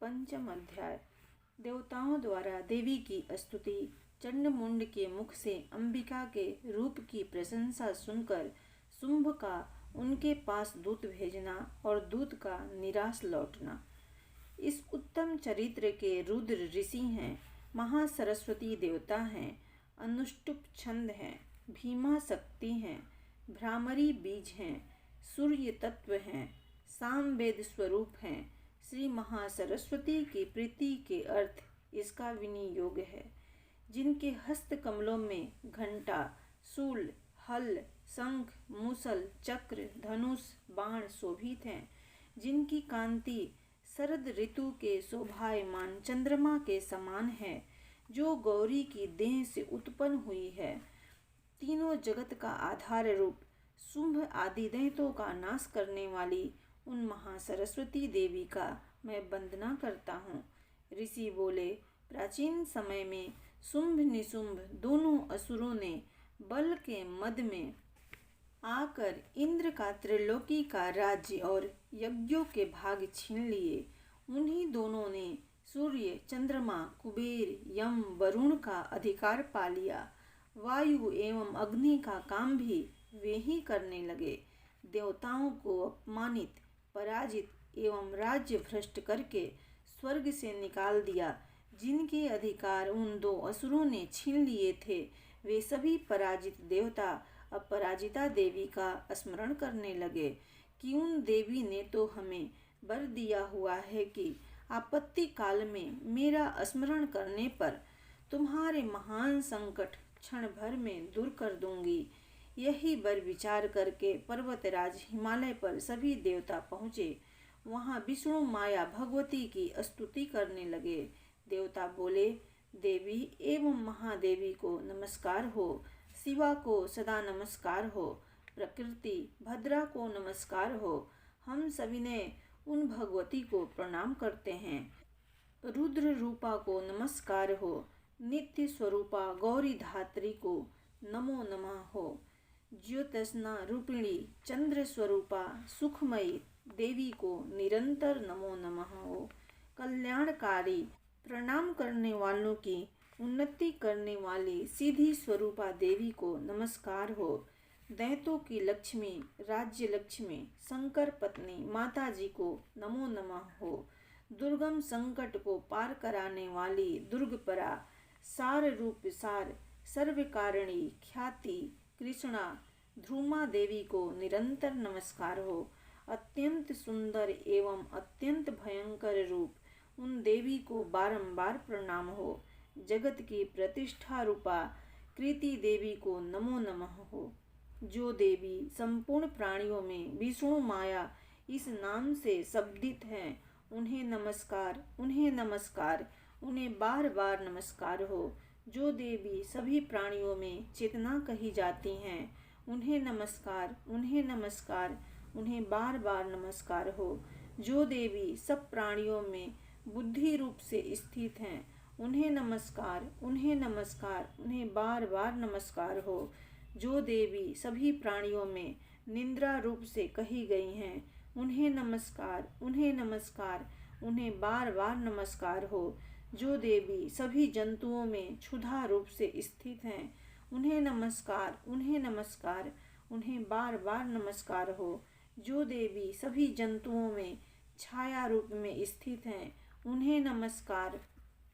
पंचम अध्याय। देवताओं द्वारा देवी की स्तुति। चंडमुंड के मुख से अंबिका के रूप की प्रशंसा सुनकर शुंभ का उनके पास दूत भेजना और दूत का निराश लौटना। इस उत्तम चरित्र के रुद्र ऋषि हैं, महासरस्वती देवता हैं, अनुष्टुप छंद हैं, भीमा शक्ति हैं, भ्रामरी बीज हैं, सूर्य तत्व हैं, सामवेद स्वरूप हैं। श्री महासरस्वती की प्रीति के अर्थ इसका विनियोग है। जिनके हस्त कमलों में घंटा, शूल, हल, शंख, मूसल, चक्र, धनुष, बाण शोभित हैं, जिनकी कांति शरद ऋतु के शोभायमान चंद्रमा के समान है, जो गौरी की देह से उत्पन्न हुई है, तीनों जगत का आधार रूप, शुंभ आदि दैत्यों का नाश करने वाली उन महासरस्वती देवी का मैं वंदना करता हूँ। ऋषि बोले, प्राचीन समय में शुंभ निशुंभ दोनों असुरों ने बल के मद में आकर इंद्र का त्रिलोकी का राज्य और यज्ञों के भाग छीन लिए। उन्हीं दोनों ने सूर्य, चंद्रमा, कुबेर, यम, वरुण का अधिकार पा लिया। वायु एवं अग्नि का काम भी वे ही करने लगे। देवताओं को अपमानित, पराजित एवं राज्य भ्रष्ट करके स्वर्ग से निकाल दिया। जिनके अधिकार उन दो असुरों ने छीन लिए थे, वे सभी पराजित देवता अपराजिता देवी का स्मरण करने लगे कि उन देवी ने तो हमें वर दिया हुआ है कि आपत्ति काल में मेरा स्मरण करने पर तुम्हारे महान संकट क्षण भर में दूर कर दूंगी। यही वर विचार करके पर्वतराज हिमालय पर सभी देवता पहुँचे। वहाँ विष्णु माया भगवती की स्तुति करने लगे। देवता बोले, देवी एवं महादेवी को नमस्कार हो, शिवा को सदा नमस्कार हो, प्रकृति भद्रा को नमस्कार हो। हम सभी ने उन भगवती को प्रणाम करते हैं। रुद्र रूपा को नमस्कार हो, नित्य स्वरूपा गौरी धात्री को नमो नमः हो, ज्योत्स्ना रूपिणी चंद्र स्वरूपा सुखमयी देवी को निरंतर नमो नमः हो। कल्याणकारी प्रणाम करने वालों की उन्नति करने वाली सीधी स्वरूपा देवी को नमस्कार हो। दैत्यों की लक्ष्मी, राज्य लक्ष्मी, शंकर पत्नी माता जी को नमो नमः हो। दुर्गम संकट को पार कराने वाली दुर्गपरा, सार रूप सार, सर्वकारिणी ख्याति कृष्णा ध्रुमा देवी को निरंतर नमस्कार हो। अत्यंत सुंदर एवं अत्यंत भयंकर रूप उन देवी को बारंबार प्रणाम हो। जगत की प्रतिष्ठा रूपा कृति देवी को नमो नमः हो। जो देवी संपूर्ण प्राणियों में विष्णु माया इस नाम से शब्दित हैं, उन्हें नमस्कार, उन्हें नमस्कार, उन्हें बार बार नमस्कार हो। जो देवी सभी प्राणियों में चेतना कही जाती हैं, उन्हें नमस्कार, उन्हें नमस्कार, उन्हें बार बार नमस्कार हो। जो देवी सब प्राणियों में बुद्धि रूप से स्थित हैं, उन्हें नमस्कार, उन्हें नमस्कार, उन्हें बार बार नमस्कार हो। जो देवी सभी प्राणियों में निंद्रा रूप से कही गई हैं, उन्हें नमस्कार, उन्हें नमस्कार, उन्हें बार बार नमस्कार हो। जो देवी सभी जंतुओं में क्षुधा रूप से स्थित हैं, उन्हें नमस्कार, उन्हें नमस्कार, उन्हें बार बार नमस्कार हो। जो देवी सभी जंतुओं में छाया रूप में स्थित हैं, उन्हें नमस्कार,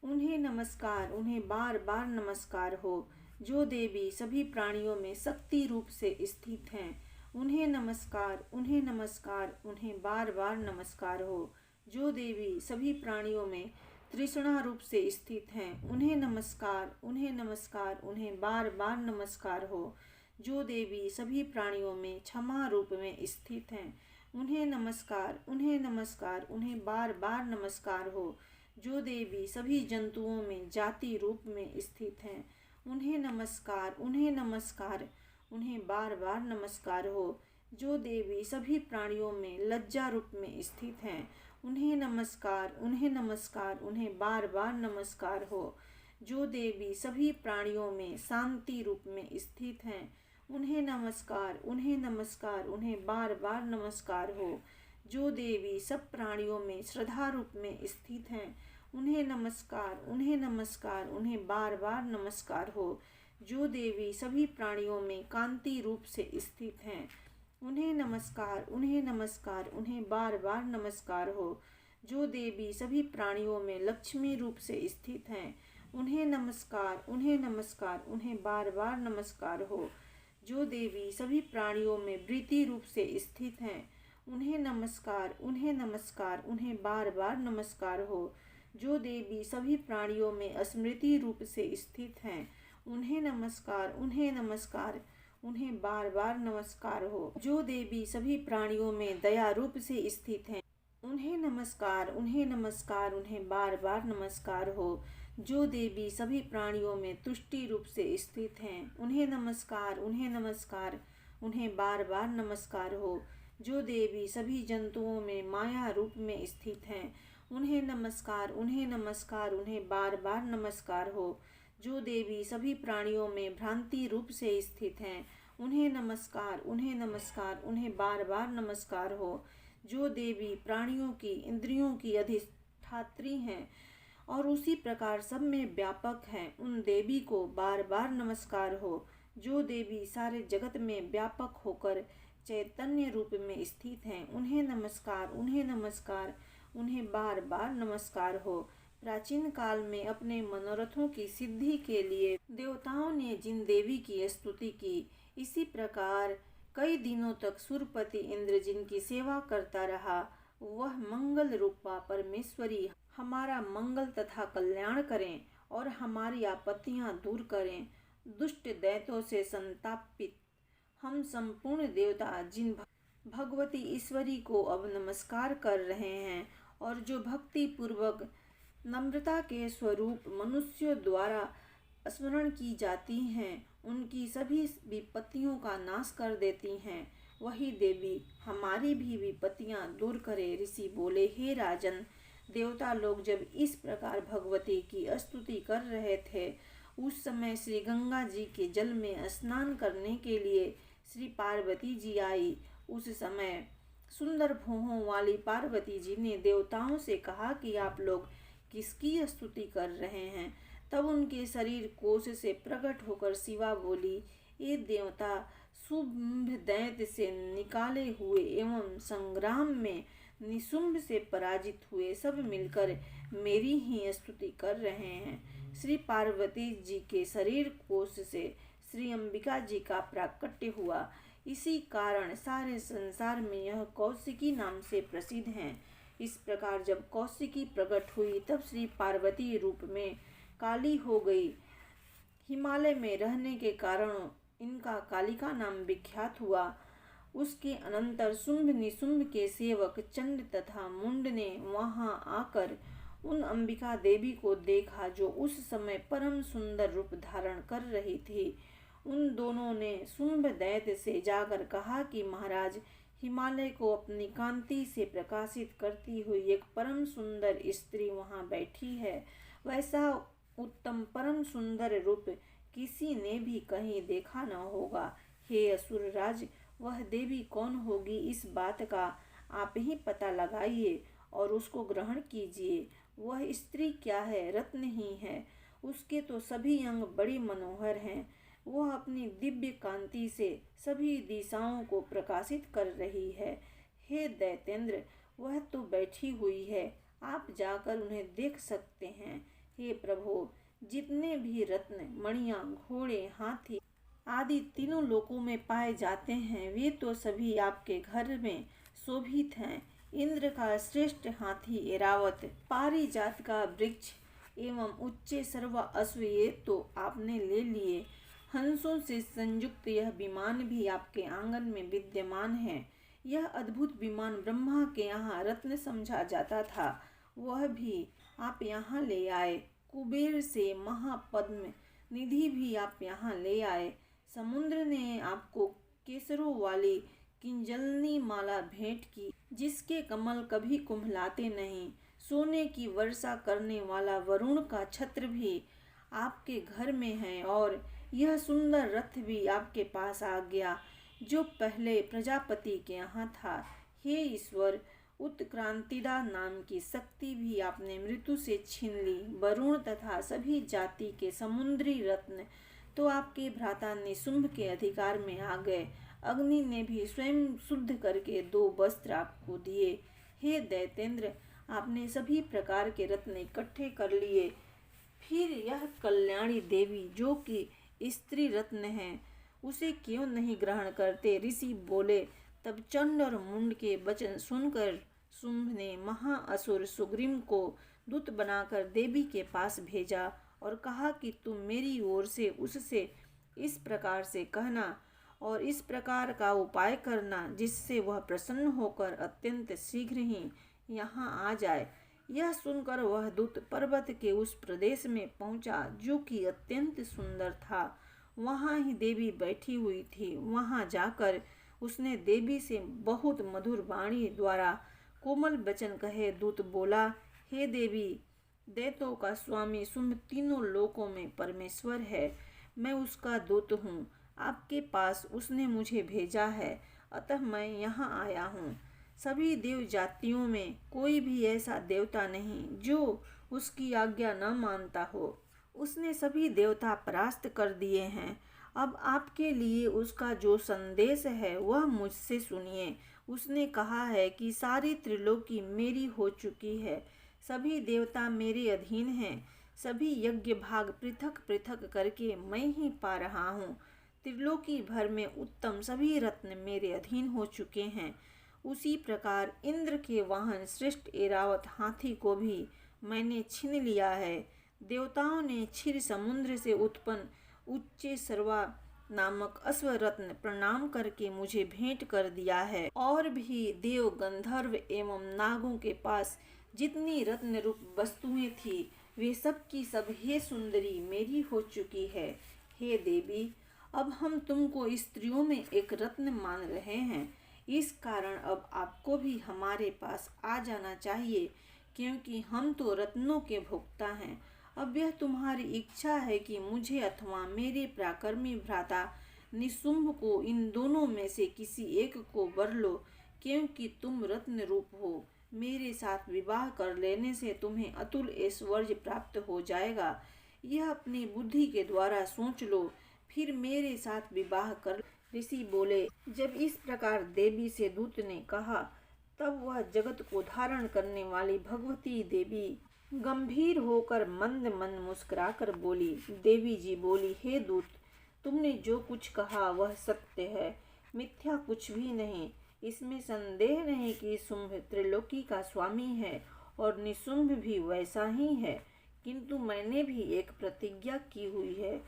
उन्हें नमस्कार, उन्हें बार बार नमस्कार हो। जो देवी सभी प्राणियों में शक्ति रूप से स्थित हैं, उन्हें नमस्कार, उन्हें नमस्कार, उन्हें बार बार नमस्कार हो। जो देवी सभी प्राणियों में तृष्णा रूप से स्थित हैं, उन्हें नमस्कार, उन्हें नमस्कार, उन्हें बार बार नमस्कार हो। जो देवी सभी प्राणियों में क्षमा रूप में स्थित हैं, उन्हें नमस्कार, उन्हें नमस्कार, उन्हें बार बार नमस्कार हो। जो देवी सभी जंतुओं में जाति रूप में स्थित हैं, उन्हें नमस्कार, उन्हें नमस्कार, उन्हें बार बार नमस्कार हो। जो देवी सभी प्राणियों में लज्जा रूप में स्थित हैं, उन्हें नमस्कार, उन्हें नमस्कार, उन्हें बार बार नमस्कार हो। जो देवी सभी प्राणियों में शांति रूप में स्थित हैं, उन्हें नमस्कार, उन्हें नमस्कार, उन्हें बार बार नमस्कार हो। जो देवी सब प्राणियों में श्रद्धा रूप में स्थित हैं, उन्हें नमस्कार, उन्हें नमस्कार, उन्हें बार बार नमस्कार हो। जो देवी सभी प्राणियों में कांति रूप से स्थित हैं, उन्हें नमस्कार, उन्हें नमस्कार, उन्हें बार बार नमस्कार हो। जो देवी सभी प्राणियों में लक्ष्मी रूप से स्थित हैं, उन्हें नमस्कार, उन्हें नमस्कार, उन्हें बार बार नमस्कार हो। जो देवी सभी प्राणियों में वृत्ति रूप से स्थित हैं, उन्हें नमस्कार, उन्हें नमस्कार, उन्हें बार बार नमस्कार हो। जो देवी सभी प्राणियों में स्मृति रूप से स्थित हैं, उन्हें नमस्कार, उन्हें नमस्कार, उन्हें बार बार नमस्कार हो। जो देवी सभी प्राणियों में दया रूप से स्थित हैं, उन्हें नमस्कार, उन्हें नमस्कार, उन्हें बार बार नमस्कार हो। जो देवी सभी प्राणियों में तुष्टि रूप से स्थित हैं, उन्हें नमस्कार, उन्हें नमस्कार, उन्हें बार बार नमस्कार हो। जो देवी सभी जंतुओं में माया रूप में स्थित हैं, उन्हें नमस्कार, उन्हें नमस्कार, उन्हें बार बार नमस्कार हो। जो देवी सभी प्राणियों में भ्रांति रूप से स्थित हैं, उन्हें नमस्कार, उन्हें नमस्कार, उन्हें बार बार नमस्कार हो। जो देवी प्राणियों की इंद्रियों की अधिष्ठात्री हैं और उसी प्रकार सब में व्यापक हैं, उन देवी को बार बार नमस्कार हो। जो देवी सारे जगत में व्यापक होकर चैतन्य रूप में स्थित हैं, उन्हें नमस्कार, उन्हें नमस्कार, उन्हें बार बार नमस्कार हो। प्राचीन काल में अपने मनोरथों की सिद्धि के लिए देवताओं ने जिन देवी की स्तुति की, इसी प्रकार कई दिनों तक सुरपति इंद्र जिनकी सेवा करता रहा, वह मंगल रूपा परमेश्वरी हमारा मंगल तथा कल्याण करें और हमारी आपत्तियां दूर करें। दुष्ट दैत्यों से संतापित हम संपूर्ण देवता जिन भगवती ईश्वरी को अब नमस्कार कर रहे हैं और जो भक्ति पूर्वक नम्रता के स्वरूप मनुष्यों द्वारा स्मरण की जाती हैं, उनकी सभी विपत्तियों का नाश कर देती हैं, वही देवी हमारी भी विपत्तियां दूर करे। ऋषि बोले, हे राजन, देवता लोग जब इस प्रकार भगवती की स्तुति कर रहे थे, उस समय श्री गंगा जी के जल में स्नान करने के लिए श्री पार्वती जी आई। उस समय सुंदर भौहों वाली पार्वती जी ने देवताओं से कहा कि आप लोग किसकी स्तुति कर रहे हैं। तब उनके शरीर कोश से प्रकट होकर शिवा बोली, ये देवता शुंभ दैत्य से निकाले हुए एवं संग्राम में निशुंभ से पराजित हुए सब मिलकर मेरी ही स्तुति कर रहे हैं। श्री पार्वती जी के शरीर कोश से श्री अंबिका जी का प्राकट्य हुआ, इसी कारण सारे संसार में यह कौशिकी नाम से प्रसिद्ध हैं। इस प्रकार जब कौशिकी प्रकट हुई, तब श्री पार्वती रूप में काली हो गई। हिमालय में रहने के कारण इनका कालिका नाम विख्यात हुआ। उसके अनंतर शुंभ निशुंभ के सेवक चंड तथा मुंड ने वहां आकर उन अंबिका देवी को देखा, जो उस समय परम सुंदर रूप धारण कर रही थी। उन दोनों ने शुंभ दैत्य से जाकर कहा कि महाराज, हिमालय को अपनी कांति से प्रकाशित करती हुई एक परम सुंदर स्त्री वहां बैठी है। वैसा उत्तम परम सुंदर रूप किसी ने भी कहीं देखा न होगा। हे असुर राज, वह देवी कौन होगी, इस बात का आप ही पता लगाइए और उसको ग्रहण कीजिए। वह स्त्री क्या है? रत्न ही है। उसके तो सभी अंग बड़ी मनोहर हैं। वह अपनी दिव्य कांति से सभी दिशाओं को प्रकाशित कर रही है। हे दैतेंद्र, वह तो बैठी हुई है, आप जाकर उन्हें देख सकते हैं। हे प्रभु, जितने भी रत्न, मणियां, घोड़े, हाथी आदि तीनों लोकों में पाए जाते हैं, वे तो सभी आपके घर में शोभित हैं। इंद्र का श्रेष्ठ हाथी ऐरावत, पारिजात का वृक्ष एवं उच्चे सर्व अश्व ये तो आपने ले लिए। हंसों से संयुक्त यह विमान भी आपके आंगन में विद्यमान है। यह अद्भुत विमान ब्रह्मा के यहाँ रत्न समझा जाता था, वह भी आप यहाँ ले आए। कुबेर से महापद्म निधि भी आप यहाँ ले आए। समुद्र ने आपको केसरों वाली किंजलनी माला भेंट की, जिसके कमल कभी कुम्भलाते नहीं। सोने की वर्षा करने वाला वरुण का छत्र भी आपके घर में है और यह सुंदर रथ भी आपके पास आ गया, जो पहले प्रजापति के यहाँ था। हे ईश्वर, उत्क्रांतिदा नाम की शक्ति भी आपने मृत्यु से छीन ली। वरुण तथा सभी जाति के समुद्री रत्न तो आपके भ्राता निशुंभ के अधिकार में आ गए। अग्नि ने भी स्वयं शुद्ध करके 2 वस्त्र आपको दिए। हे दैतेंद्र, आपने सभी प्रकार के रत्न इकट्ठे कर लिए। फिर यह कल्याणी देवी जो कि स्त्री रत्न है, उसे क्यों नहीं ग्रहण करते? ऋषि बोले। तब चंड और मुंड के वचन सुनकर शुंभ ने महाअसुर सुग्रीव को दूत बनाकर देवी के पास भेजा और कहा कि तुम मेरी ओर से उससे इस प्रकार से कहना और इस प्रकार का उपाय करना जिससे वह प्रसन्न होकर अत्यंत शीघ्र ही यहाँ आ जाए। यह सुनकर वह दूत पर्वत के उस प्रदेश में पहुँचा जो कि अत्यंत सुंदर था। वहाँ ही देवी बैठी हुई थी। वहाँ जाकर उसने देवी से बहुत मधुर वाणी द्वारा कोमल वचन कहे। दूत बोला, हे देवी, दैत्यों का स्वामी शुंभ तीनों लोकों में परमेश्वर है। मैं उसका दूत हूँ। आपके पास उसने मुझे भेजा है, अतः मैं यहाँ आया हूँ। सभी देव जातियों में कोई भी ऐसा देवता नहीं जो उसकी आज्ञा न मानता हो। उसने सभी देवता परास्त कर दिए हैं। अब आपके लिए उसका जो संदेश है वह मुझसे सुनिए। उसने कहा है कि सारी त्रिलोकी मेरी हो चुकी है। सभी देवता मेरे अधीन हैं। सभी यज्ञ भाग पृथक पृथक करके मैं ही पा रहा हूँ। त्रिलोकी भर में उत्तम सभी रत्न मेरे अधीन हो चुके हैं। उसी प्रकार इंद्र के वाहन श्रेष्ठ ऐरावत हाथी को भी मैंने छीन लिया है। देवताओं ने क्षीर समुद्र से उत्पन्न उच्चे सर्वा नामक अश्वरत्न प्रणाम करके मुझे भेंट कर दिया है। और भी देव, गंधर्व एवं नागों के पास जितनी रत्न रूप वस्तुएं थी वे सब की सब हे सुंदरी मेरी हो चुकी है। हे देवी, अब हम तुमको स्त्रियों में एक रत्न मान रहे हैं। इस कारण अब आपको भी हमारे पास आ जाना चाहिए, क्योंकि हम तो रत्नों के भोक्ता हैं। अब यह तुम्हारी इच्छा है कि मुझे अथवा मेरे पराक्रमी भ्राता निशुंभ को इन दोनों में से किसी एक को वर लो, क्योंकि तुम रत्न रूप हो। मेरे साथ विवाह कर लेने से तुम्हें अतुल ऐश्वर्य प्राप्त हो जाएगा। यह अपनी बुद्धि के द्वारा सोच लो, फिर मेरे साथ विवाह कर। ऋषि बोले। जब इस प्रकार देवी से दूत ने कहा, तब वह जगत को धारण करने वाली भगवती देवी गंभीर होकर मंद मंद मुस्कुराकर बोली। देवी जी बोली, हे दूत, तुमने जो कुछ कहा वह सत्य है, मिथ्या कुछ भी नहीं। इसमें संदेह नहीं कि शुंभ त्रिलोकी का स्वामी है और निशुंभ भी वैसा ही है, किंतु मैंने भी एक प्रतिज्ञा की हुई है,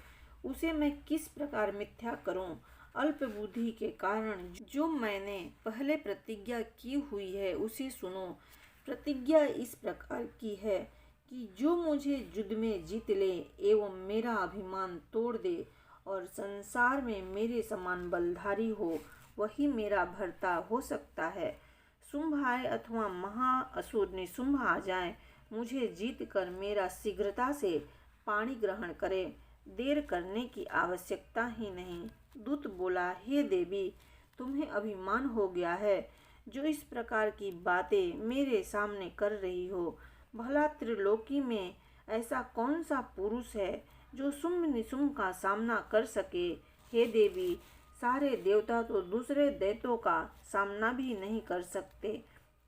उसे मैं किस प्रकार मिथ्या करूं? अल्प बुद्धि के कारण जो मैंने पहले प्रतिज्ञा की हुई है उसे सुनो। प्रतिज्ञा इस प्रकार की है कि जो मुझे युद्ध में जीत ले एवं मेरा अभिमान तोड़ दे और संसार में मेरे समान बलधारी हो, वही मेरा भर्ता हो सकता है। शुंभ आए अथवा महाअसुर निशुंभ आ जाए, मुझे जीत कर मेरा शीघ्रता से पाणी ग्रहण करे, देर करने की आवश्यकता ही नहीं। दूत बोला, हे देवी, तुम्हें अभिमान हो गया है जो इस प्रकार की बातें मेरे सामने कर रही हो। भला त्रिलोकी में ऐसा कौन सा पुरुष है जो शुंभ निशुंभ का सामना कर सके? हे देवी, सारे देवता तो दूसरे दैत्यों का सामना भी नहीं कर सकते।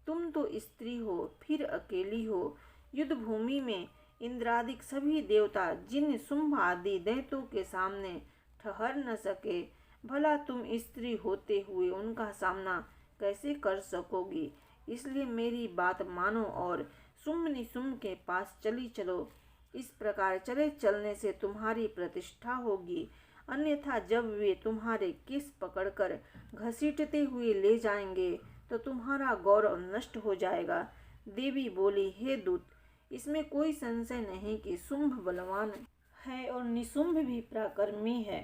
तुम तो स्त्री हो, फिर अकेली हो। युद्ध भूमि में इंद्रादिक सभी देवता जिन शुंभ आदि दैत्यों के सामने ठहर न सके, भला तुम स्त्री होते हुए उनका सामना कैसे कर सकोगी? इसलिए मेरी बात मानो और शुंभ निशुंभ के पास चली चलो। इस प्रकार चले चलने से तुम्हारी प्रतिष्ठा होगी, अन्यथा जब वे तुम्हारे केस पकड़कर घसीटते हुए ले जाएंगे तो तुम्हारा गौरव नष्ट हो जाएगा। देवी बोली, हे दूत, इसमें कोई संशय नहीं कि शुंभ बलवान है और निशुंभ भी पराक्रमी है,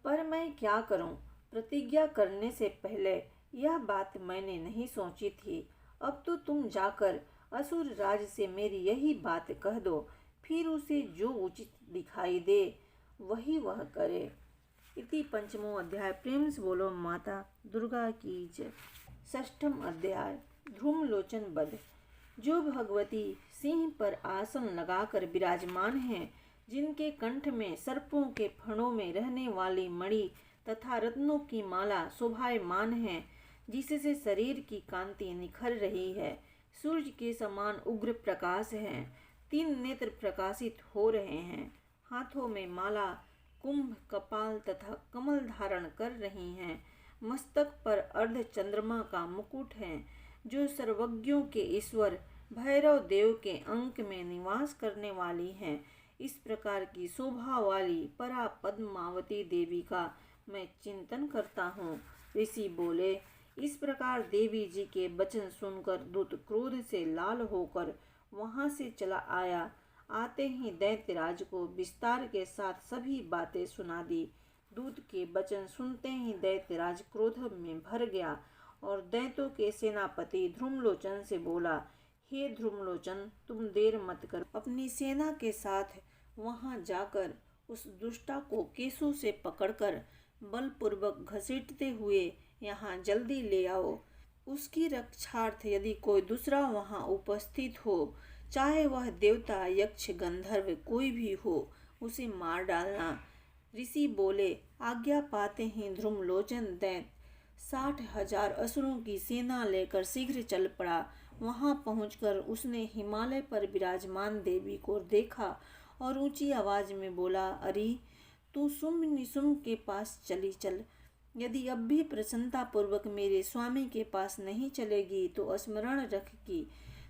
पर मैं क्या करूं? प्रतिज्ञा करने से पहले यह बात मैंने नहीं सोची थी। अब तो तुम जाकर असुर राज से मेरी यही बात कह दो, फिर उसे जो उचित दिखाई दे वही वह करे। इति पंचमो अध्याय। प्रेम से बोलो माता दुर्गा की जय। षष्ठम अध्याय। ध्रुमलोचन बध। जो भगवती सिंह पर आसन लगाकर विराजमान हैं, जिनके कंठ में सर्पों के फणों में रहने वाली मणि तथा रत्नों की माला शोभायमान है, जिससे शरीर की कांति निखर रही है, सूर्य के समान उग्र प्रकाश है, 3 नेत्र प्रकाशित हो रहे हैं, हाथों में माला, कुंभ, कपाल तथा कमल धारण कर रही हैं, मस्तक पर अर्ध चंद्रमा का मुकुट है, जो सर्वज्ञों के ईश्वर भैरव देव के अंक में निवास करने वाली हैं। इस प्रकार की शोभा वाली परा पद्मावती देवी का मैं चिंतन करता हूँ। ऋषि बोले, इस प्रकार देवी जी के वचन सुनकर दूत क्रोध से लाल होकर वहां से चला आया। आते ही दैत्यराज को विस्तार के साथ सभी बातें सुना दी। दूत के वचन सुनते ही दैत्यराज क्रोध में भर गया और दैत्यों के सेनापति ध्रुमलोचन से बोला, हे ध्रुमलोचन, तुम देर मत कर, अपनी सेना के साथ वहां जाकर उस दुष्टा को केसों से पकड़कर बलपूर्वक घसीटते हुए यहाँ जल्दी ले आओ। उसकी रक्षार्थ यदि कोई दूसरा वहाँ उपस्थित हो, चाहे वह देवता, यक्ष, गंधर्व कोई भी हो, उसे मार डालना। ऋषि बोले, आज्ञा पाते ही ध्रुमलोचन दैत्य 60,000 असुरों की सेना लेकर शीघ्र चल पड़ा। वहां पहुंचकर उसने हिमालय पर विराजमान देवी को देखा और ऊंची आवाज में बोला, अरे तू शुंभ निशुंभ के पास चली चल। यदि अब भी प्रसन्नता पूर्वक मेरे स्वामी के पास नहीं चलेगी तो स्मरण रख कि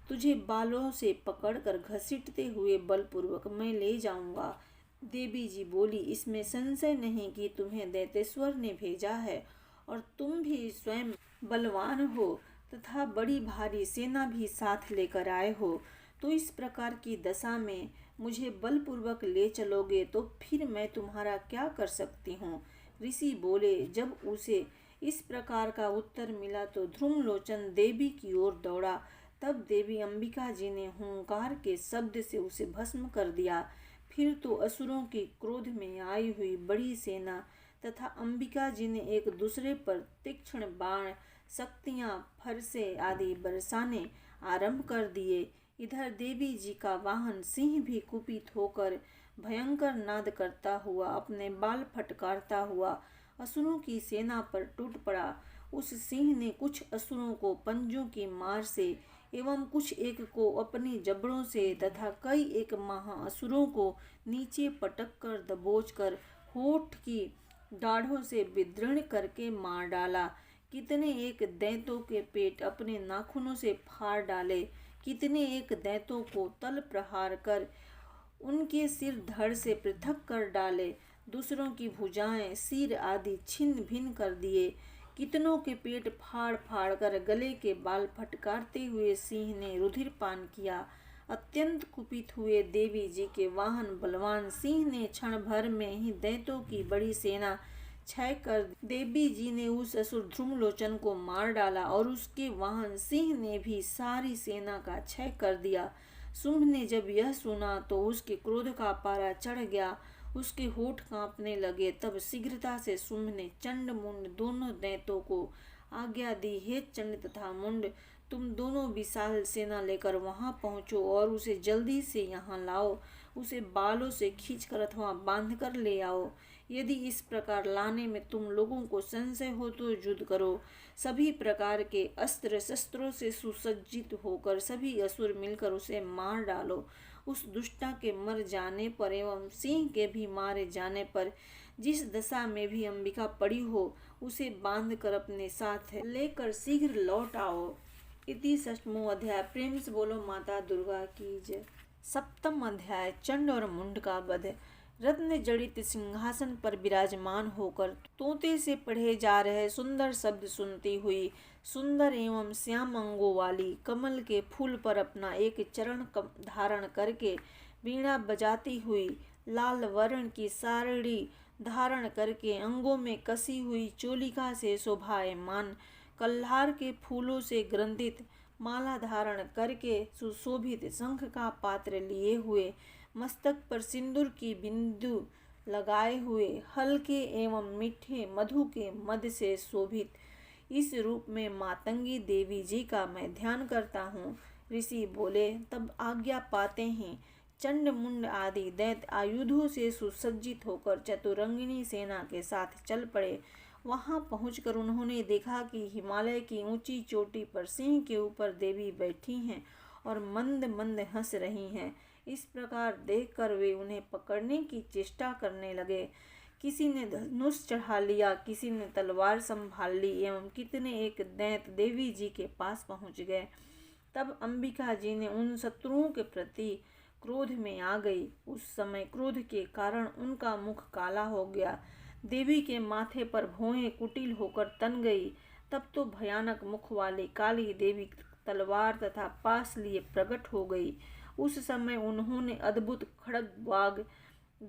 तुझे बालों से पकड़कर घसीटते हुए बलपूर्वक मैं ले जाऊंगा। देवी जी बोली, इसमें संशय नहीं कि तुम्हें दैतेश्वर ने भेजा है और तुम भी स्वयं बलवान हो तथा बड़ी भारी सेना भी साथ लेकर आए हो, तो इस प्रकार की दशा में मुझे बलपूर्वक ले चलोगे तो फिर मैं तुम्हारा क्या कर सकती हूँ। ऋषि बोले, जब उसे इस प्रकार का उत्तर मिला तो ध्रुमलोचन देवी की ओर दौड़ा। तब देवी अंबिका जी ने हुंकार के शब्द से उसे भस्म कर दिया। फिर तो असुरों की क्रोध में आई हुई बड़ी सेना तथा अंबिका जी ने एक दूसरे पर तीक्ष्ण बाण, शक्तियाँ, फरसे आदि बरसाने आरंभ कर दिए। इधर देवी जी का वाहन सिंह भी कुपित होकर भयंकर नाद करता हुआ, अपने बाल फटकारता हुआ असुरों की सेना पर टूट पड़ा। उस सिंह ने कुछ असुरों को पंजों की मार से एवं कुछ एक को अपनी जबड़ों से तथा कई एक महाअसुरों को नीचे पटक कर दबोच कर होठ की दाढ़ों से विदीर्ण करके मार डाला। कितने एक दैत्यों के पेट अपने नाखूनों से फाड़ डाले, कितने एक दैत्यों को तल प्रहार कर उनके सिर धड़ से पृथक कर डाले, दूसरों की भुजाएं, सिर आदि छिन्न भिन्न कर दिए। कितनों के पेट फाड़ फाड़ कर गले के बाल फटकारते हुए सिंह ने रुधिर पान किया। अत्यंत कुपित हुए देवी जी के वाहन बलवान सिंह ने क्षण भर में ही दैत्यों की बड़ी सेना क्षय कर दी। देवी जी ने उस असुर ध्रुमलोचन को मार डाला और उसके वाहन सिंह ने भी सारी सेना का क्षय कर दिया। शुंभ ने जब यह सुना तो उसके क्रोध का पारा चढ़ गया, उसके होठ कांपने लगे। तब शीघ्रता से शुंभ ने चंड मुंड दोनों दैत्यों को आज्ञा दी, हे चंड तथा मुंड, तुम दोनों विशाल सेना लेकर वहां पहुंचो और उसे जल्दी से यहाँ लाओ। उसे बालों से खींचकर अथवा बांध कर ले आओ। यदि इस प्रकार लाने में तुम लोगों को संशय हो तो युद्ध करो। सभी प्रकार के अस्त्र शस्त्रों से सुसज्जित होकर सभी असुर मिलकर उसे मार डालो। उस दुष्टा के मर जाने पर एवं सिंह के भी मारे जाने पर जिस दशा में भी अंबिका पड़ी हो, उसे बांध कर अपने साथ लेकर शीघ्र लौट आओ। इति 6वां अध्याय। प्रेम से बोलो माता दुर्गा की जय। 7वां अध्याय। चंड और मुंड का वध। रत्न जड़ित सिंहासन पर विराजमान होकर तोते से पढ़े जा रहे सुंदर शब्द सुनती हुई, सुंदर एवं श्याम अंगों वाली कमल के फूल पर अपना एक चरण धारण करके वीणा बजाती हुई, लाल वर्ण की साड़ी धारण करके अंगों में कसी हुई चोलिका से शोभायमान, कल्हार के फूलों से ग्रंथित माला धारण करके सुशोभित शंख का पात्र लिए हुए, मस्तक पर सिंदूर की बिंदु लगाए हुए, हल्के एवं मीठे मधु के मद से शोभित, इस रूप में मातंगी देवी जी का मैं ध्यान करता हूँ। ऋषि बोले, तब आज्ञा पाते ही चंड मुंड आदि दैत्य आयुधों से सुसज्जित होकर चतुरंगिनी सेना के साथ चल पड़े। वहां पहुंचकर उन्होंने देखा कि हिमालय की ऊंची चोटी पर सिंह के ऊपर देवी बैठी हैं और मंद मंद हंस रही हैं। इस प्रकार देखकर वे उन्हें पकड़ने की चेष्टा करने लगे। किसी ने धनुष चढ़ा लिया, किसी ने तलवार संभाल ली एवं कितने एक दैत्य देवी जी के पास पहुंच गए। तब अंबिका जी ने उन शत्रुओं के प्रति क्रोध में आ गई। उस समय क्रोध के कारण उनका मुख काला हो गया, देवी के माथे पर भौहें कुटिल होकर तन गई। तब तो भयानक मुख वाली काली देवी तलवार तथा पास लिए प्रकट हो गई। उस समय उन्होंने अद्भुत खड्ग वाग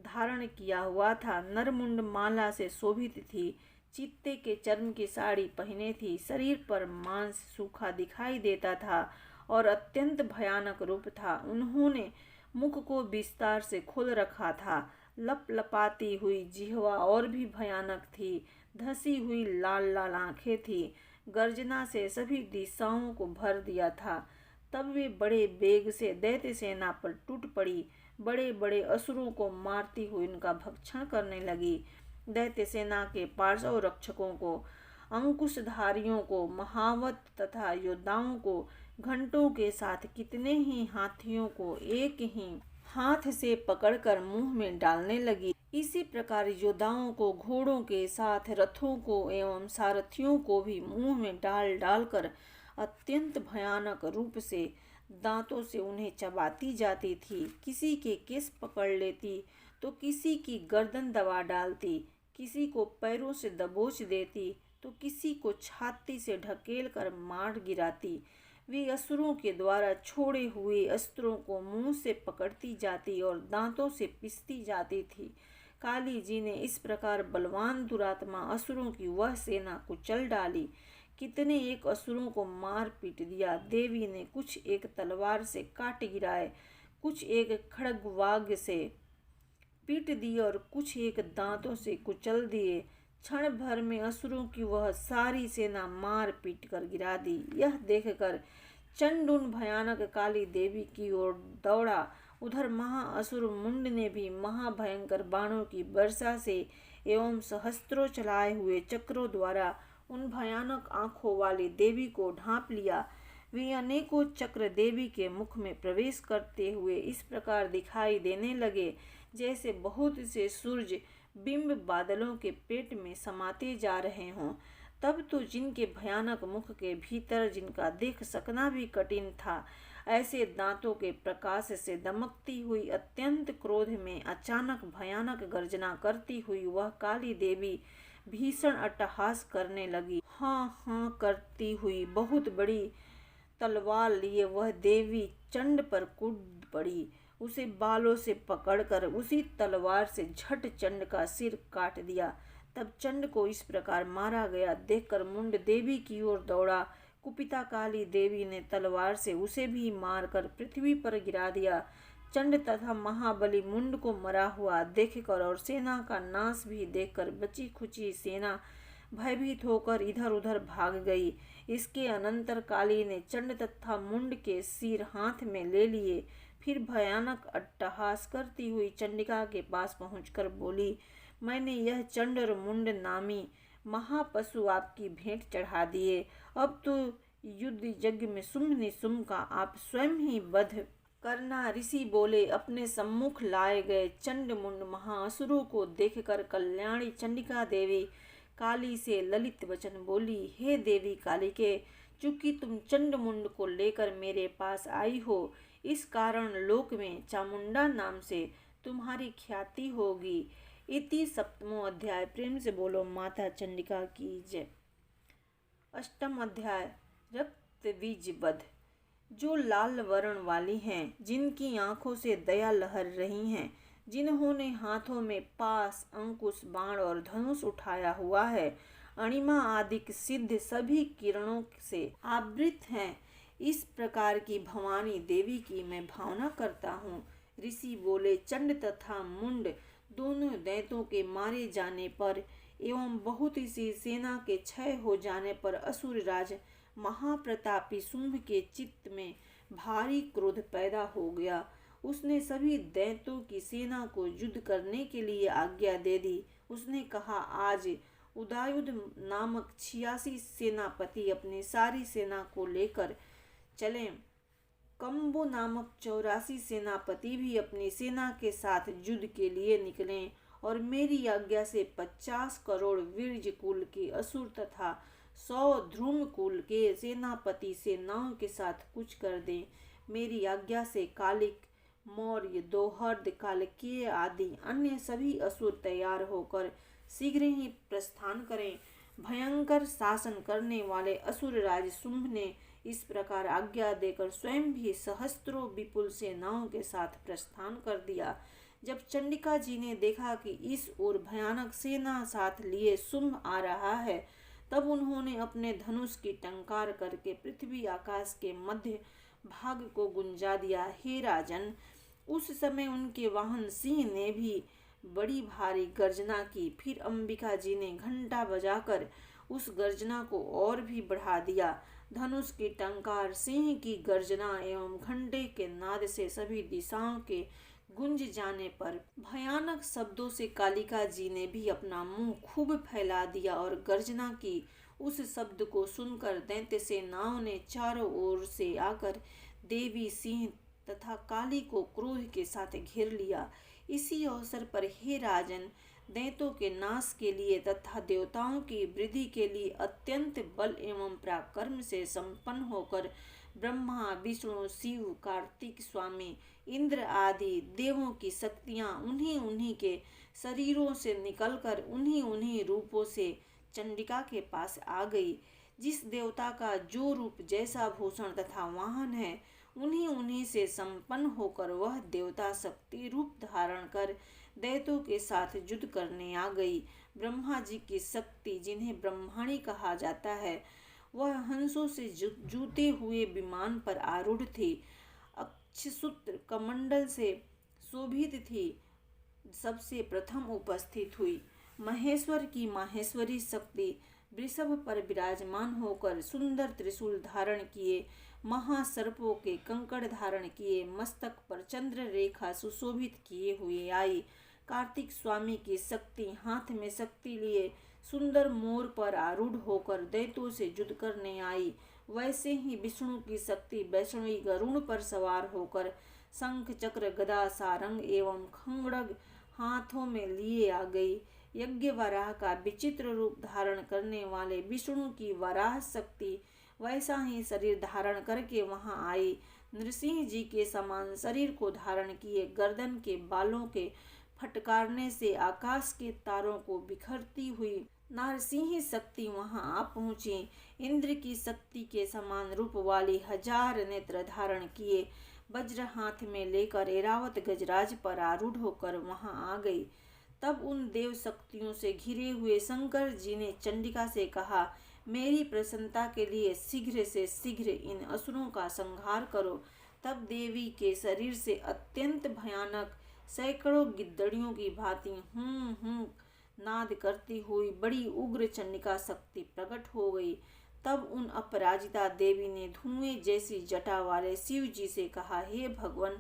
धारण किया हुआ था, नरमुंड माला से शोभित थी, चित्ते के चर्म की साड़ी पहने थी, शरीर पर मांस सूखा दिखाई देता था और अत्यंत भयानक रूप था। उन्होंने मुख को विस्तार से खोल रखा था, लपलपाती हुई जिह्वा और भी भयानक थी, धसी हुई लाल लाल आंखें थी, गर्जना से सभी दिशाओं को भर दिया था। तब वे बड़े वेग से दैत्य सेना पर टूट पड़ी, बड़े बड़े असुरों को मारती हुई उनका भक्षण करने लगी। दैत्य सेना के पार्श्व रक्षकों को, अंकुशधारियों को, महावत तथा योद्धाओं को, घंटों के साथ कितने ही हाथियों को एक ही हाथ से पकड़कर मुंह में डालने लगी। इसी प्रकार योद्धाओं को घोड़ों के साथ रथों को एवं सारथियों को भी मुंह में डाल डालकर अत्यंत भयानक रूप से दांतों से उन्हें चबाती जाती थी। किसी के केस पकड़ लेती तो किसी की गर्दन दबा डालती, किसी को पैरों से दबोच देती तो किसी को छाती से ढकेल कर मार गिराती। वे असुरों के द्वारा छोड़े हुए अस्त्रों को मुंह से पकड़ती जाती और दांतों से पिसती जाती थी। काली जी ने इस प्रकार बलवान दुरात्मा असुरों की वह सेना कुचल डाली, कितने एक असुरों को मार पीट दिया। देवी ने कुछ एक तलवार से काट गिराए, कुछ एक खड्गवाग से पीट दिए और कुछ एक दांतों से कुचल दिए। क्षण भर में असुरों की वह सारी सेना मार पीट कर गिरा दी। यह देखकर चंड उन भयानक काली देवी की ओर दौड़ा। उधर महाअसुर मुंड ने भी महाभयंकर बाणों की वर्षा से एवं सहस्त्रों चलाए हुए चक्रों द्वारा उन भयानक आंखों वाली देवी को ढांप लिया। वे अनेकों चक्र देवी के मुख में प्रवेश करते हुए इस प्रकार दिखाई देने लगे जैसे बहुत से सूर्य बिंब बादलों के पेट में समाते जा रहे हों। तब तो जिनके भयानक मुख के भीतर जिनका देख सकना भी कठिन था, ऐसे दांतों के प्रकाश से दमकती हुई अत्यंत क्रोध में अचानक भयानक गर्जना करती हुई वह काली देवी भीषण अट्टहास करने लगी। हाँ हाँ करती हुई बहुत बड़ी तलवार लिए वह देवी चंड पर कूद पड़ी। उसे बालों से पकड़कर उसी तलवार से झट चंड का सिर काट दिया। तब चंड को इस प्रकार मारा गया देखकर मुंड देवी की ओर दौड़ा। कुपिता काली देवी ने तलवार से उसे भी मारकर पृथ्वी पर गिरा दिया। चंड तथा महाबली मुंड को मरा हुआ देखकर और सेना का नाश भी देखकर बची खुची सेना भयभीत होकर इधर उधर भाग गई। इसके अनंतर काली ने चंड तथा मुंड के सिर हाथ में ले लिए। फिर भयानक अट्टहास करती हुई चंडिका के पास पहुंचकर बोली, मैंने यह चंड और मुंड नामी महापशु आपकी भेंट चढ़ा दिए। अब तो युद्ध यज्ञ में शुंभ निशुंभ का आप स्वयं ही वध करना। ऋषि बोले, अपने सम्मुख लाए गए चंड मुंड महाअसुरों को देखकर कल्याणी चंडिका देवी काली से ललित वचन बोली, हे देवी कालिके, चूंकि तुम चंड मुंड को लेकर मेरे पास आई हो, इस कारण लोक में चामुंडा नाम से तुम्हारी ख्याति होगी। इति सप्तमो अध्याय। प्रेम से बोलो माता चंडिका की जय। अष्टम अध्याय। रक्त बीज वध। जो लाल वर्ण वाली हैं, जिनकी आंखों से दया लहर रही हैं, जिन्होंने हाथों में पास, अंकुश, बाण और धनुष उठाया हुआ है, अणिमा आदि सिद्ध सभी किरणों से आवृत हैं, इस प्रकार की भवानी देवी की मैं भावना करता हूँ। ऋषि बोले, चंड तथा मुंड दोनों दैत्यों के मारे जाने पर एवं बहुत सी सेना के क्षय हो जाने पर असुर राज महाप्रतापी शुंभ के चित्त में भारी क्रोध पैदा हो गया। उसने सभी दैत्यों की सेना को युद्ध करने के लिए आज्ञा दे दी। उसने कहा, आज उदयुध नामक 86 सेनापति अपनी सारी सेना को लेकर चलें। कंबो नामक 84 सेनापति भी अपनी सेना के साथ युद्ध के लिए निकलें और मेरी आज्ञा से 50 करोड़ वीर्य कुल के असुर तथा 100 ध्रुम कुल के सेनापति सेनाओं के साथ कूच कर दें। मेरी आज्ञा से कालिक, मौर्य, दोहर्द, कालकीय आदि अन्य सभी असुर तैयार होकर शीघ्र ही प्रस्थान करें। भयंकर शासन करने वाले असुर राज शुंभ ने इस प्रकार आज्ञा देकर स्वयं भी सहस्त्रों विपुल सेनाओं के साथ प्रस्थान कर दिया। जब चंडिका जी ने देखा कि इस ओर भयानक सेना साथ लिए शुंभ आ रहा है, तब उन्होंने अपने धनुष की टंकार करके पृथ्वी आकाश के मध्य भाग को गुंजा दिया। हे राजन, उस समय उनके वाहन सिंह ने भी बड़ी भारी गर्जना की। फिर अंबिका जी ने घंटा बजाकर उस गर्जना को और भी बढ़ा दिया। धनुष की टंकार, सिंह की गर्जना एवं घंटे के नाद से सभी दिशाओं के गुंज जाने पर भयानक शब्दों से कालिका जी ने भी अपना मुंह खूब फैला दिया और गर्जना की। उस शब्द को सुनकर दैत्य सेनाओं ने चारों ओर से आकर देवी, सिंह तथा काली को क्रोध के साथ घेर लिया। इसी अवसर पर हे राजन, दैत्यों के नाश के लिए तथा देवताओं की वृद्धि के लिए अत्यंत बल एवं पराक्रम से संपन्न होकर ब्रह्मा, विष्णु, शिव, कार्तिक स्वामी, इंद्र आदि देवों की शक्तियां उन्हीं उन्हीं के शरीरों से निकलकर उन्हीं उन्हीं रूपों से चंडिका के पास आ गई। जिस देवता का जो रूप, जैसा भूषण तथा वाहन है, उन्हीं उन्हीं से संपन्न होकर वह देवता शक्ति रूप धारण कर दैत्यों के साथ युद्ध करने आ गई। ब्रह्मा जी की शक्ति, जिन्हें ब्रह्माणी कहा जाता है, वह हंसों से जूते हुए विमान पर आरूढ़ थी। अक्षसूत्र कमंडल से शोभित थी। सबसे प्रथम उपस्थित हुई। महेश्वर की माहेश्वरी शक्ति वृषभ पर विराजमान होकर सुंदर त्रिशूल धारण किए, महासर्पों के कंकड़ धारण किए, मस्तक पर चंद्र रेखा सुशोभित किए हुए आई। कार्तिक स्वामी की शक्ति हाथ में शक्ति लिए सुंदर मोर पर आरूढ़ होकर दैत्यों से युद्ध करने आई। वैसे ही विष्णु की शक्ति वैष्णवी गरुड़ पर सवार होकर शंख, चक्र, गदा, सारंग एवं खंगड़ग हाथों में लिए आ गई। यज्ञ वराह का विचित्र रूप धारण करने वाले विष्णु की वराह शक्ति वैसा ही शरीर धारण करके वहां आई। नृसिंह जी के समान शरीर को धारण किए, गर्दन के बालों के फटकारने से आकाश के तारों को बिखरती हुई नारसिंह शक्ति वहां आ पहुंची। इंद्र की शक्ति के समान रूप वाली 1000 नेत्र धारण किए, वज्र हाथ में लेकर ऐरावत गजराज पर आरूढ़ होकर वहां आ गई। तब उन देव शक्तियों से घिरे हुए शंकर जी ने चंडिका से कहा, मेरी प्रसन्नता के लिए शीघ्र से शीघ्र इन असुरों का संहार करो। तब देवी के शरीर से अत्यंत भयानक सैकड़ों गिद्दड़ियों की भांति हूं नाद करती हुई बड़ी उग्र चंडिका शक्ति प्रकट हो गई। तब उन अपराजिता देवी ने धुएं जैसी जटा वाले शिव जी से कहा, हे भगवान,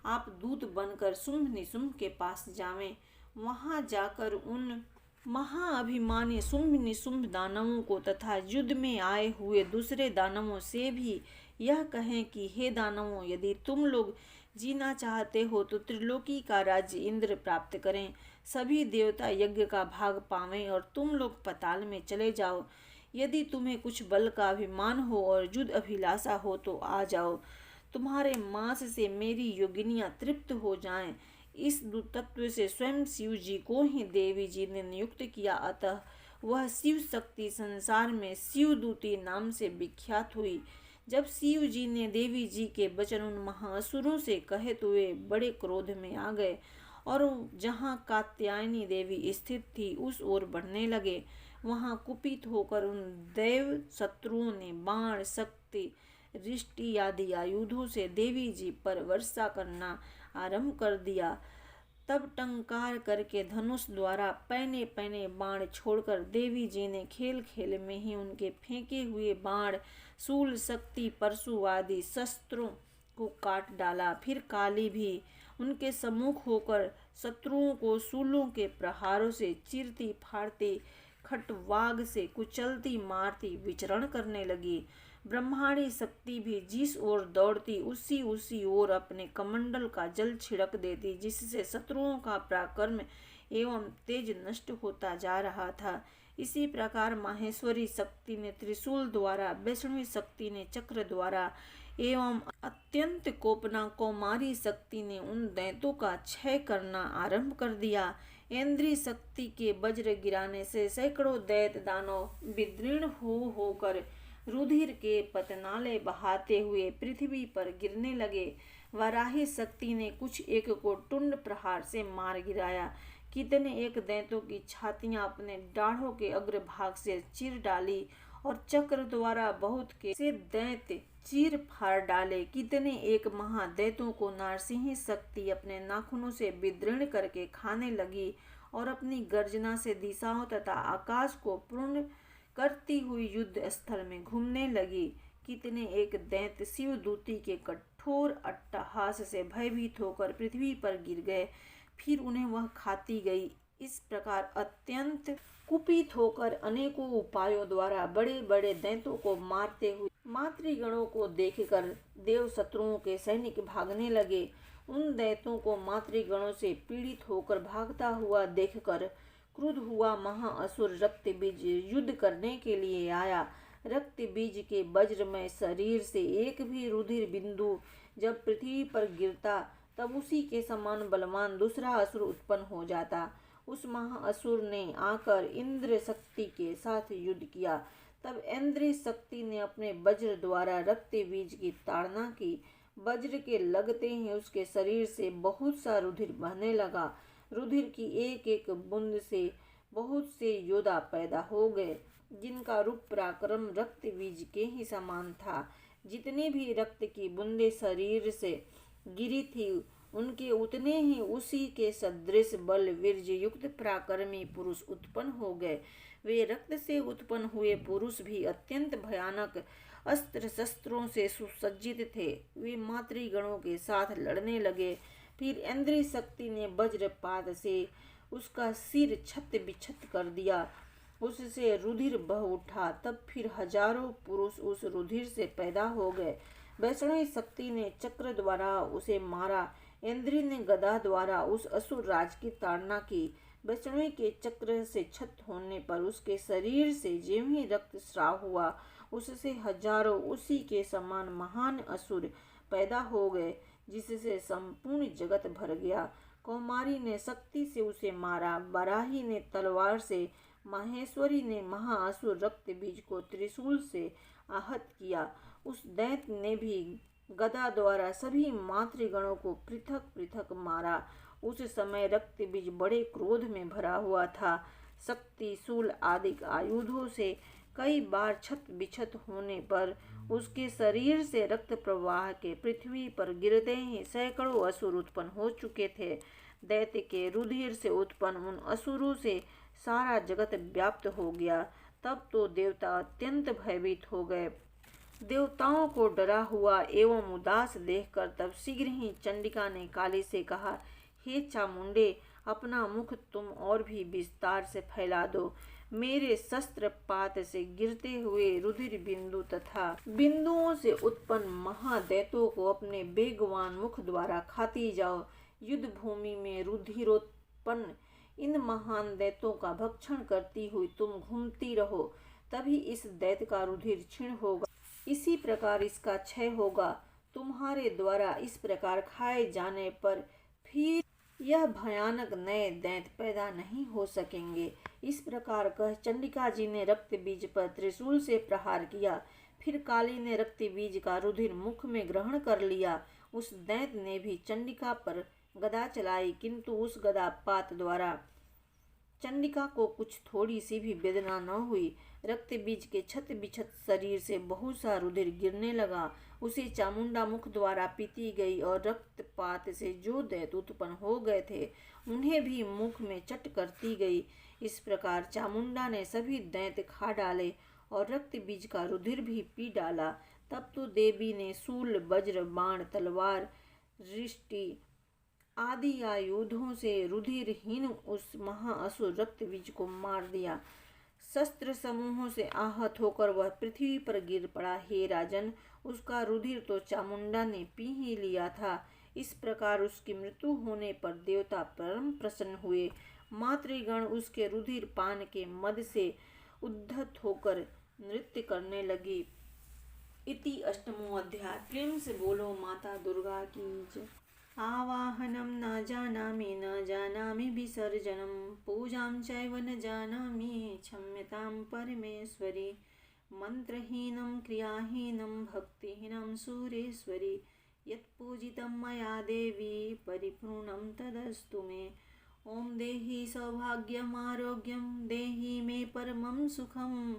आप दूत बनकर शुंभ निशुंभ के पास जावें। वहां जाकर उन महाअभिमानी शुंभ निशुंभ दानवों को तथा युद्ध में आए हुए दूसरे दानवों से भी यह कहें कि हे दानवों, यदि तुम लोग जीना चाहते हो तो त्रिलोकी का राज्य इंद्र प्राप्त करें, सभी देवता यज्ञ का भाग पावें और तुम लोग पाताल में चले जाओ। यदि तुम्हें कुछ बल का अभिमान हो और युद्ध अभिलाषा हो तो आ जाओ, तुम्हारे मांस से मेरी योगिनियां तृप्त हो जाएं। इस दुतत्व से स्वयं शिव जी को ही देवी जी ने नियुक्त किया, अतः वह शिव शक्ति संसार में शिवदूती नाम से विख्यात हुई। जब शिव जी ने देवी जी के वचन उन महासुरों से कहे तो वे बड़े क्रोध में आ गए और जहाँ कात्यायनी देवी स्थित थी उस ओर बढ़ने लगे। वहां कुपित होकर उन देव शत्रुओं ने बाण, शक्ति, रिष्टि आदि आयुधों से देवी जी पर वर्षा करना आरंभ कर दिया। तब टंकार करके धनुष द्वारा पैने पैने बाण छोड़कर देवी जी ने खेल खेल में ही उनके फेंके हुए बाण, शूल, शक्ति, परशु आदि शस्त्रों को काट डाला। फिर काली भी उनके सम्मुख होकर शत्रुओं को शूलों के प्रहारों से चीरती फाड़ती, खटवाग से कुचलती मारती विचरण करने लगी। ब्रह्माणी शक्ति भी जिस ओर दौड़ती उसी ओर अपने कमंडल का जल छिड़क देती, जिससे शत्रुओं का पराक्रम एवं तेज नष्ट होता जा रहा था। इसी प्रकार माहेश्वरी शक्ति ने त्रिशूल द्वारा, वैष्णवी शक्ति ने चक्र द्वारा एवं अत्यंत कोपना कौमारी शक्ति ने उन दैत्यों का क्षय करना आरंभ कर दिया। इंद्रिय शक्ति के वज्र गिराने से सैकड़ों दैत्य दानव विदीर्ण होकर रुधिर के पतनाले बहाते हुए पृथ्वी पर गिरने लगे। वराही शक्ति ने कुछ एक को टुंड प्रहार से मार गिराया। कितने एक दैत्यों की छातियां अपने दाढ़ों के अग्रभाग से चीर डाली और चक्र द्वारा बहुत के से दैत्य चीर फाड़ डाले। कितने एक महादैत्यों को नारसिंह शक्ति अपने नाखूनों से विदीर्ण करके खाने लगी और अपनी गर्जना से दिशाओं तथा आकाश को पूर्ण करती हुई युद्ध स्थल में घूमने लगी। कितने एक दैत्य शिवदूती के कठोर अट्टहास से भयभीत होकर पृथ्वी पर गिर गए, फिर उन्हें वह खाती गई। इस प्रकार अत्यंत कुपित होकर अनेकों उपायों द्वारा बड़े बड़े दैत्यों को मारते हुए मातृगणों को देखकर देव शत्रुओं के सैनिक भागने लगे। उन दैत्यों को मातृगणों से पीड़ित होकर भागता हुआ देखकर क्रुद्ध हुआ महाअसुर रक्त बीज युद्ध करने के लिए आया। रक्त बीज के वज्रमय शरीर से एक भी रुधिर बिंदु जब पृथ्वी पर गिरता तब उसी के समान बलवान दूसरा असुर उत्पन्न हो जाता। उस महाअसुर ने आकर इंद्र शक्ति के साथ युद्ध किया। तब इंद्र शक्ति ने अपने वज्र द्वारा रक्त बीज की ताड़ना की। वज्र के लगते ही उसके शरीर से बहुत सा रुधिर बहने लगा। रुधिर की एक एक बूंद से बहुत से योद्धा पैदा हो गए, जिनका रूप पराक्रम रक्त बीज के ही समान था। जितने भी रक्त की बूंदें शरीर से गिरी थी, उनके उतने ही उसी के सदृश बल वीर्य युक्त पराक्रमी पुरुष उत्पन्न हो गए। वे रक्त से उत्पन्न हुए पुरुष भी अत्यंत भयानक अस्त्र शस्त्रों से सुसज्जित थे। वे मातृगणों के साथ लड़ने लगे। फिर इंद्रिय शक्ति ने वज्रपात से उसका सिर छत बिछत कर दिया, उससे रुधिर बह उठा। तब फिर हजारों पुरुष उस रुधिर से पैदा हो गए। वैष्णवी शक्ति ने चक्र द्वारा उसे मारा। इंद्रिय ने गदा द्वारा उस असुर राज की ताड़ना की। वैष्णवी के चक्र से छत होने पर उसके शरीर से ज्यों ही रक्त स्राव हुआ, उससे हजारों उसी के समान महान असुर पैदा हो गए, जिससे संपूर्ण जगत भर गया। कौमारी ने शक्ति से उसे मारा। बराही ने तलवार से, माहेश्वरी ने महाअसुर रक्त बीज को त्रिशूल से आहत किया। उस दैत्य ने भी गदा द्वारा सभी मातृगणों को पृथक पृथक मारा। उस समय रक्त बीज बड़े क्रोध में भरा हुआ था। शक्ति, शूल आदि आयुधों से कई बार छत बिछत होने पर उसके शरीर से रक्त प्रवाह के पृथ्वी पर गिरते ही सैकड़ों असुर उत्पन्न हो चुके थे। दैत्य के रुधिर से उत्पन्न उन असुरों से सारा जगत व्याप्त हो गया। तब तो देवता अत्यंत भयभीत हो गए। देवताओं को डरा हुआ एवं उदास देखकर तब शीघ्र ही चंडिका ने काली से कहा, हे चामुंडे, अपना मुख तुम और भी विस्तार से फैला दो। मेरे शस्त्रपात से गिरते हुए रुधिर बिंदु तथा बिंदुओं से उत्पन्न महादैत्यों को अपने वेगवान मुख द्वारा खाती जाओ। युद्ध भूमि में रुधिरोत्पन्न इन महान दैत्यों का भक्षण करती हुई तुम घूमती रहो, तभी इस दैत्य का रुधिर क्षीण होगा। इसी प्रकार इसका क्षय होगा। तुम्हारे द्वारा इस प्रकार खाए जाने पर फिर यह भयानक नए दैत्य पैदा नहीं हो सकेंगे। इस प्रकार कह चंडिका जी ने रक्त बीज पर त्रिशूल से प्रहार किया। फिर काली ने रक्त बीज का रुधिर मुख में ग्रहण कर लिया। उस दैत्य ने भी चंडिका पर गदा चलाई, किंतु उस गदा पात द्वारा चंडिका को कुछ थोड़ी सी भी वेदना न हुई। रक्त बीज के छत बिछत शरीर से बहुत सा रुधिर गिरने लगा। उसे चामुंडा मुख द्वारा पीती गई और रक्तपात से जो दैत्य उत्पन्न हो गए थे उन्हें भी मुख में चट करती गई। इस प्रकार चामुंडा ने सभी दैत्य खा डाले और रक्त बीज का रुधिर भी पी डाला। तब तो देवी ने शूल, वज्र, बाण, तलवार, रिष्टि आदि आयुधों से रुधिरहीन उस महाअसुर रक्तबीज को मार दिया। शस्त्र समूहों से आहत होकर वह पृथ्वी पर गिर पड़ा। हे राजन, उसका रुधिर तो चामुंडा ने पी ही लिया था। इस प्रकार उसकी मृत्यु होने पर देवता परम प्रसन्न हुए। मातृगण उसके रुधिर पान के मद से उद्धत होकर नृत्य करने लगी। इति अष्टमो अध्याय। प्रेम से बोलो माता दुर्गा की जय। आवाहनं न जानामि विसर्जनं पूजां चैव न जानामि क्षम्यतां परमेश्वरी। मन्त्रहीनं क्रियाहीनं भक्तिहीनं सुरेश्वरी। यत्पूजितं मया देवी परिपूर्णं तदस्तु मे। ॐ देहि सौभाग्यम् आरोग्यं देहि मे परमं सुखं।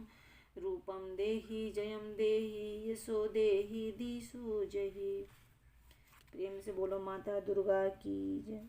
रूपं देहि जयं देहि यशो देहि दिशो जहि। प्रेम से बोलो माता दुर्गा की जय।